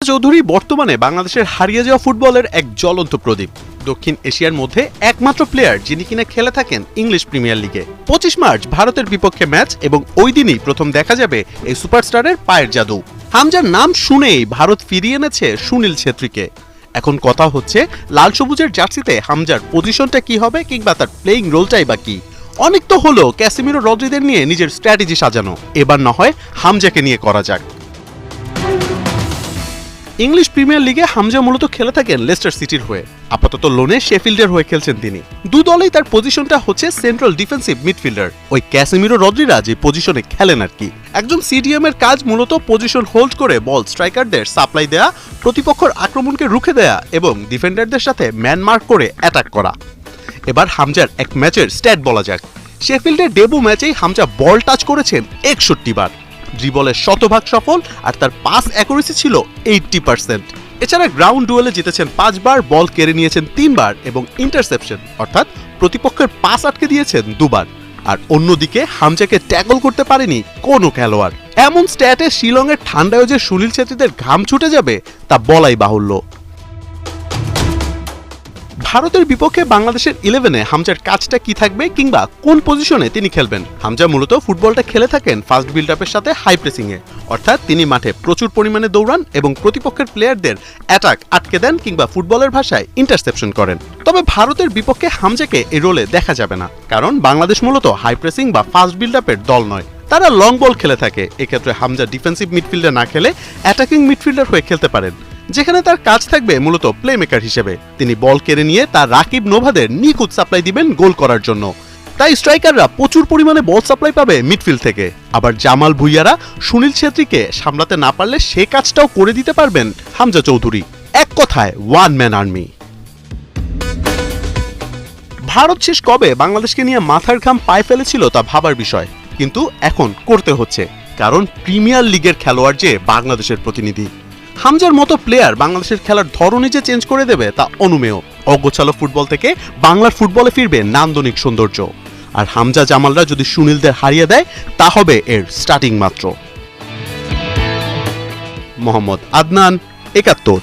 চৌধুরী বর্তমানে বাংলাদেশের হারিয়ে যাওয়া ফুটবলের এক জ্বলন্ত প্রদীপ। দক্ষিণ এশিয়ার মধ্যে একমাত্র প্লেয়ার যিনি কিনা খেলে থাকেন ইংলিশ প্রিমিয়ার লিগে। 25 মার্চ ভারতের বিপক্ষে ম্যাচ এবং ওই দিনই প্রথম দেখা যাবে এই সুপারস্টারের পায়ের জাদু। হামজার নাম শুনেই ভারত ফিরিয়ে এনেছে সুনীল ছেত্রীকে। এখন কথা হচ্ছে লাল সবুজের জার্সিতে হামজার পজিশনটা কি হবে, কিংবা তার প্লেইং রোলটাই বা কি। অনেক তো হলো ক্যাসিমিরো রদ্রিদের নিয়ে নিজের স্ট্র্যাটেজি সাজানো, এবার না হয় হামজাকে নিয়ে করা যাক। ইংলিশ প্রিমিয়ার লিগে হামজা মূলত খেলে থাকেন লেস্টার সিটির হয়ে। আপাতত লোনে শেফিল্ডের হয়ে খেলছেন তিনি। দু দলেই তার পজিশনটা হচ্ছে সেন্ট্রাল ডিফেন্সিভ মিডফিল্ডার। ওই ক্যাসিমিরো রদ্রিরা যে পজিশনে খেলেন আর কি। একজন সিডিএম এর কাজ মূলত পজিশন হোল্ড করে বল স্ট্রাইকারদের সাপ্লাই দেয়া, প্রতিপক্ষের আক্রমণকে রুখে দেয়া এবং ডিফেন্ডারদের সাথে ম্যান মার্ক করে অ্যাটাক করা। এবার হামজার এক ম্যাচের স্ট্যাট বলা যাক। শেফিল্ডের ডেবু ম্যাচেই হামজা বল টাচ করেছেন 61 বার, ড্রিবলের শতভাগ সফল, আর তার পাস অ্যাকুরেসি ছিল 80%। এছাড়া গ্রাউন্ড ডুয়েলে জিতেছেন 5 বার, বল কেড়ে নিয়েছেন 3 বার এবং ইন্টারসেপশন অর্থাৎ প্রতিপক্ষের পাস আটকে দিয়েছেন 2 বার। আর অন্যদিকে হামজাকে ট্যাকল করতে পারেনি কোনো খেলোয়াড়। এমন স্ট্যাটে শিলংয়ের ঠান্ডায় যে সুনীল ছেত্রীদের ঘাম ছুটে যাবে তা বলাই বাহুল্য। ভারতের বিপক্ষে বাংলাদেশের 11-এ হামজার কাজটা কি থাকবে, কিংবা কোন পজিশনে তিনি খেলবেন? হামজা মূলত ফুটবলটা খেলে থাকেন ফাস্ট বিল্ড আপের সাথে হাই প্রেসিং এ, অর্থাৎ তিনি মাঠে প্রচুর পরিমাণে দৌড়ান এবং প্রতিপক্ষের প্লেয়ারদের অ্যাটাক আটকে দেন কিংবা ফুটবলের ভাষায় ইন্টারসেপশন করেন। তবে ভারতের বিপক্ষে হামজাকে এই রোলে দেখা যাবে না, কারণ বাংলাদেশ মূলত হাই প্রেসিং বা ফাস্ট বিল্ড আপের দল নয়, তারা লং বল খেলে থাকে। এক্ষেত্রে হামজা ডিফেন্সিভ মিডফিল্ডে না খেলে অ্যাটাকিং মিডফিল্ডার হয়ে খেলতে পারেন, যেখানে তার কাজ থাকবে মূলত প্লে মেকার হিসেবে। তিনি বল কেড়ে নিয়ে তার রাকিব নোভাদের নিখুঁত সাপ্লাই দিবেন গোল করার জন্য। তাই স্ট্রাইকাররা প্রচুর পরিমাণে বল সাপ্লাই পাবে মিডফিল্ড থেকে। আবার জামাল ভুইয়ারা সুনীল ছেত্রীকে সামলাতে না পারলে সে কাজটাও করে দিতে পারবেন হামজা চৌধুরী। এক কথায় ওয়ান ম্যান আর্মি। ভারত শেষ কবে বাংলাদেশকে নিয়ে মাথার ঘাম পায়ে ফেলেছিল তা ভাবার বিষয়, কিন্তু এখন করতে হচ্ছে, কারণ প্রিমিয়ার লিগের খেলোয়াড় যে বাংলাদেশের প্রতিনিধি। হামজার মতো প্লেয়ার বাংলাদেশের খেলার ধরনই যে চেঞ্জ করে দেবে তা অনুমেয়। অগোছালো ফুটবল থেকে বাংলার ফুটবলে ফিরবে নান্দনিক সৌন্দর্য। আর হামজা জামালরা যদি সুনীলদের হারিয়ে দেয় তা হবে এর স্টার্টিং মাত্র। মোহাম্মদ আদনান, ৭১।